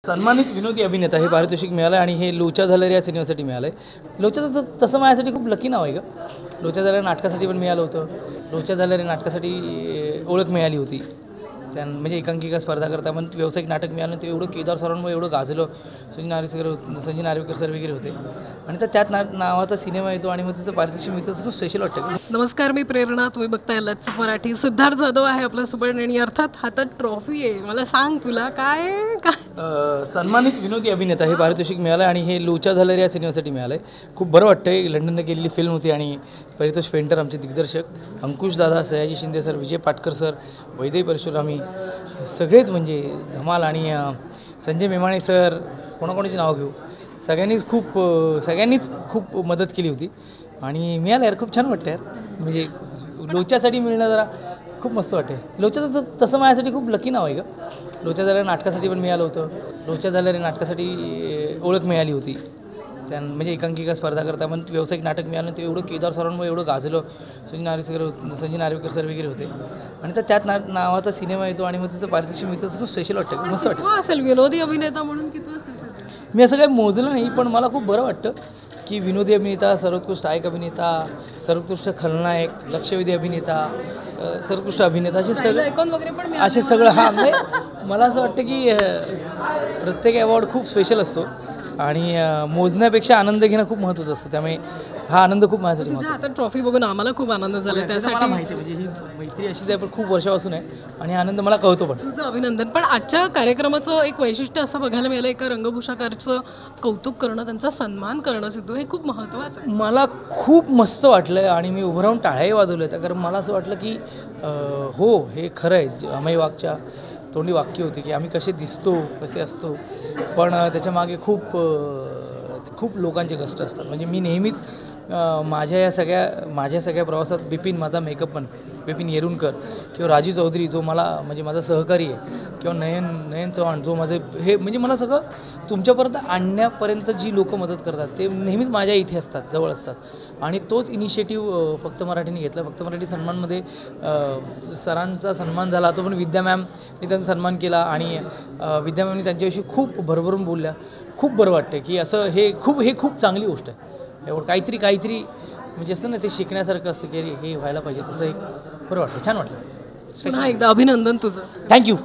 सन्मानित विनोदी अभिनेता हे पारितोषिक मिळालं आणि हे लोचा झालेल्या या सिनेमासाठी मिळालं आहे। लोचा तसं माझ्यासाठी खूप लकी नाव आहे का। लोचा झालेल्या नाटकासाठी पण मिळालं होतं। लोचा झालेल्या नाटकासाठी ओळख मिळाली होती। म्हणजे एकांकिका स्पर्धा करता पण व्यावसायिक नाटक मिळालं ते एवढं केदार सरांमुळे एवढं गाजलं। संजय नार्वेकर सर वगैरे होते आणि त्यात नावाचा सिनेमा येतो आणि मग तिथं पारितोषिक मिळतं खूप स्पेशल वाटतं। नमस्कार, मी प्रेरणा, तुम्ही बघताय लच मराठी। सिद्धार्थ जाधव आहे आपल्यासोबत आणि अर्थात हातात ट्रॉफी आहे। मला सांग, तुला काय सन्मानित विनोदी अभिनेता हे पारितोषिक मिळालं आणि हे लोचा झालेल्या या सिनेमासाठी मिळालं आहे। खूप बरं वाटतं। लंडनला गेलेली फिल्म होती आणि परितोष पेंटर आमचे दिग्दर्शक अंकुश दादा, सयाजी शिंदे सर, विजय पाटकर सर, वैदेही परशुरामी सगळेच म्हणजे धमाल आणि संजय मेमाणे सर, कोणाकोणाची नाव घेऊ, सगळ्यांनीच खूप मदत केली होती आणि मिळालं यार, खूप छान वाटतं यार। म्हणजे लोच्यासाठी मिळणं जरा खूप मस्त वाटते। लोचा तसं माझ्यासाठी खूप लकी नाव आहे का। लोचा झालेल्या नाटकासाठी पण मिळालं होतं। लोचा झालेल्या नाटकासाठी ओळख मिळाली होती। म्हणजे एकांकिका स्पर्धा करता पण व्यावसायिक नाटक मिळालं ते एवढं केदार सरांमुळे एवढं गाजलं। संजय नार्वेकर सर वगैरे होते आणि त्यात नावाचा सिनेमा येतो आणि मग तिथं पारितोषिक मिळतं खूप स्पेशल वाटतं, मस्त वाटतं। असेल विनोदी अभिनेता म्हणून किती असेल? मी असं काही मोजलं नाही, पण मला खूप बरं वाटतं की विनोदी अभिनेता, सर्वोत्कृष्ट नायक अभिनेता, सर्वोत्कृष्ट खलनायक, लक्षवेधी अभिनेता, सर्वोत्कृष्ट अभिनेता असे सगळं हां नाही, मला असं वाटतं की प्रत्येक अवॉर्ड खूप स्पेशल असतो आणि मोजण्यापेक्षा आनंद घेणं खूप महत्त्वाचं असतं। त्यामुळे हा आनंद खूप माझ्यासाठी तुझ्या हातात ट्रॉफी बघून आम्हाला खूप आनंद झाला। त्यासाठी मला माहिती आहे, म्हणजे ही मैत्री अशीच आहे पण खूप वर्षापासून आहे आणि आनंद मला कळतो पण। तुझं अभिनंदन। पण आजच्या कार्यक्रमाचं एक वैशिष्ट्य असं बघायला मिळालं, एका रंगभूषाकारचं कौतुक करणं, त्यांचा सन्मान करणं, सिद्धू, हे खूप महत्त्वाचं आहे। मला खूप मस्त वाटलं आणि मी उभं राहून टाळ्याही वाजवल्या होत्या, कारण मला असं वाटलं की हो, हे खरं आहे। अमेय वाघच्या तोंडी वाक्य होते की आम्ही कसे दिसतो, कसे असतो, पण त्याच्यामागे खूप लोकांचे कष्ट असतात। म्हणजे मी नेहमीच माझ्या सगळ्या प्रवासात माझा मेकअप पण बिपिन येरुणकर किंवा राजू चौधरी जो मला म्हणजे माझा सहकारी आहे, किंवा नयन चव्हाण जो माझे हे म्हणजे मला सगळं तुमच्यापर्यंत आणण्यापर्यंत जी लोक मदत करतात ते नेहमीच माझ्या इथे असतात, जवळ असतात। आणि तोच इनिशिएटिव्ह फक्त मराठीने घेतला। फक्त मराठी सन्मानमध्ये सरांचा सन्मान झाला, तो पण विद्या मॅमने त्यांचा सन्मान केला आणि विद्या मॅमने त्यांच्याविषयी खूप भरभरून बोलल्या। खूप बरं वाटतं की असं हे खूप चांगली गोष्ट आहे। एवढं काहीतरी म्हणजे असतं ना, ते शिकण्यासारखं असतं की अरे हे व्हायला पाहिजे, तसं एक बरं वाटलं, छान वाटलं। एकदा अभिनंदन तुझं। थँक्यू।